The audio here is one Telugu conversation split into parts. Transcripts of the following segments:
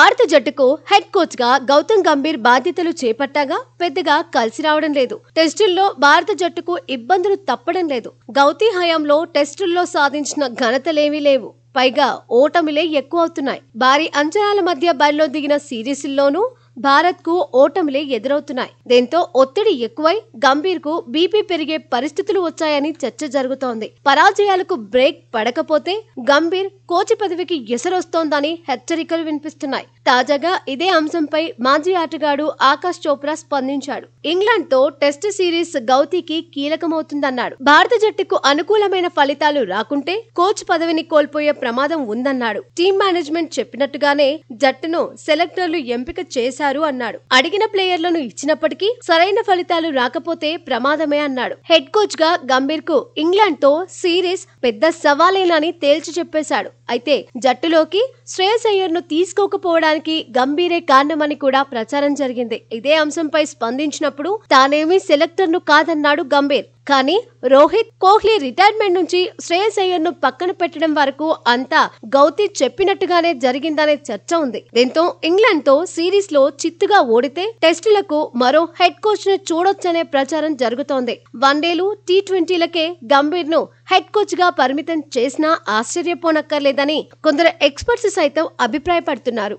భారత జట్టుకు హెడ్ కోచ్ గా గౌతమ్ గంభీర్ బాధ్యతలు చేపట్టాగా పెద్దగా కలిసి రావడం లేదు. టెస్టుల్లో భారత జట్టుకు ఇబ్బందులు తప్పడం లేదు. గౌతీ హయాంలో టెస్టుల్లో సాధించిన ఘనతలేమీ లేవు. పైగా ఓటమిలే ఎక్కువ అవుతున్నాయి. భారీ అంచనాల మధ్య బరిలో దిగిన సిరీస్ల్లోనూ భారత్ కు ఓటమిలే ఎదురవుతున్నాయి. దీంతో ఒత్తిడి ఎక్కువై గంభీర్ కు బీపీ పెరిగే పరిస్థితులు వచ్చాయని చర్చ జరుగుతోంది. పరాజయాలకు బ్రేక్ పడకపోతే గంభీర్ కోచ్ పదవికి ఎసరొస్తోందని హెచ్చరికలు వినిపిస్తున్నాయి. తాజాగా ఇదే అంశంపై మాజీ ఆటగాడు ఆకాష్ చోప్రా స్పందించాడు. ఇంగ్లాండ్ తో టెస్ట్ సిరీస్ గౌతీకి కీలకమవుతుందన్నాడు. భారత జట్టుకు అనుకూలమైన ఫలితాలు రాకుంటే కోచ్ పదవిని కోల్పోయే ప్రమాదం ఉందన్నాడు. టీం మేనేజ్మెంట్ చెప్పినట్టుగానే జట్టును సెలెక్టర్లు ఎంపిక చేశారు అన్నాడు. అడిగిన ప్లేయర్లను ఇచ్చినప్పటికీ సరైన ఫలితాలు రాకపోతే ప్రమాదమే అన్నాడు. హెడ్ కోచ్ గా గంభీర్ కు ఇంగ్లాండ్ తో సిరీస్ పెద్ద సవాలేనని తేల్చి చెప్పేశాడు. అయితే జట్టులోకి శ్రేయస్ అయ్యర్ ను తీసుకోకపోవడానికి గంభీరే కారణమని కూడా ప్రచారం జరిగింది. ఇదే అంశంపై స్పందించినప్పుడు తానేమీ సెలెక్టర్ ను కాదన్నాడు గంభీర్. కానీ రోహిత్, కోహ్లీ రిటైర్మెంట్ నుంచి శ్రేయస్ అయ్యర్ ను పక్కన పెట్టడం వరకు అంతా గౌతీ చెప్పినట్టుగానే జరిగిందనే చర్చ ఉంది. దీంతో ఇంగ్లాండ్ తో సిరీస్ లో చిత్తుగా ఓడితే టెస్టులకు మరో హెడ్ కోచ్ ను చూడొచ్చనే ప్రచారం జరుగుతోంది. వన్డేలు, టీ20లకే గంభీర్ ను హెడ్ కోచ్ గా పరిమితం చేసినా ఆశ్చర్యపోనక్కర్లేదని కొందరు ఎక్స్పర్ట్స్ సైతం అభిప్రాయపడుతున్నారు.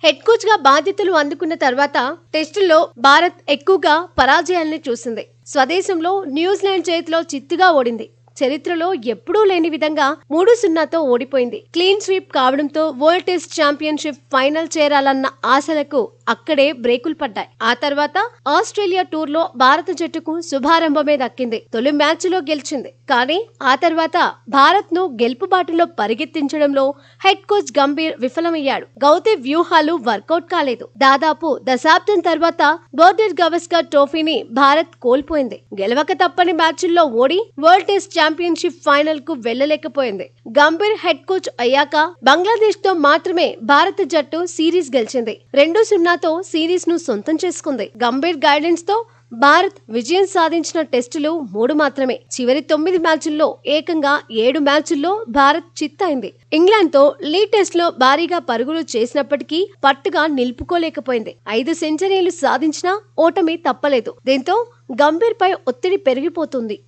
హెడ్ కోచ్ గా బాధ్యతలు అందుకున్న తర్వాత టెస్టుల్లో భారత్ ఎక్కువగా పరాజయాల్ని చూసింది. స్వదేశంలో న్యూజిలాండ్ చేతిలో చిత్తుగా ఓడింది. చరిత్రలో ఎప్పుడూ లేని విధంగా 3-0తో ఓడిపోయింది. క్లీన్ స్వీప్ కావడంతో వరల్డ్ టెస్ట్ ఛాంపియన్షిప్ ఫైనల్ చేరాలన్న ఆశలకు అక్కడే బ్రేకులు పడ్డాయి. ఆ తర్వాత ఆస్ట్రేలియా టూర్ లో భారత జట్టుకు శుభారంభమే దక్కింది. తొలి మ్యాచ్ లో గెలిచింది. కానీ ఆ తర్వాత భారత్ ను గెలుపు బాటలో పరిగెత్తించడంలో హెడ్ కోచ్ గంభీర్ విఫలమయ్యాడు. గౌతీ వ్యూహాలు వర్కౌట్ కాలేదు. దాదాపు దశాబ్దం తర్వాత బోర్డర్ గవస్కర్ ట్రోఫీని భారత్ కోల్పోయింది. గెలవక తప్పని మ్యాచ్ల్లో ODI world test championship final కు వెళ్లలేకపోయింది. గంభీర్ హెడ్ కోచ్ అయ్యాక బంగ్లాదేశ్ తో మాత్రమే భారత జట్టు సిరీస్ గెలిచింది. 2-0తో సిరీస్ ను సొంతం చేసుకుంది. గంభీర్ గైడెన్స్ తో భారత్ విజయం సాధించిన టెస్టులు 3 మాత్రమే. చివరి 9 మ్యాచ్ల్లో ఏకంగా 7 మ్యాచ్ల్లో భారత్ చిత్తైంది. ఇంగ్లాండ్ తో లీగ్ టెస్ట్ లో భారీగా పరుగులు చేసినప్పటికీ పట్టుగా నిలుపుకోలేకపోయింది. 5 సెంచరీలు సాధించినా ఓటమి తప్పలేదు. దీంతో గంభీర్ పై ఒత్తిడి పెరిగిపోతుంది.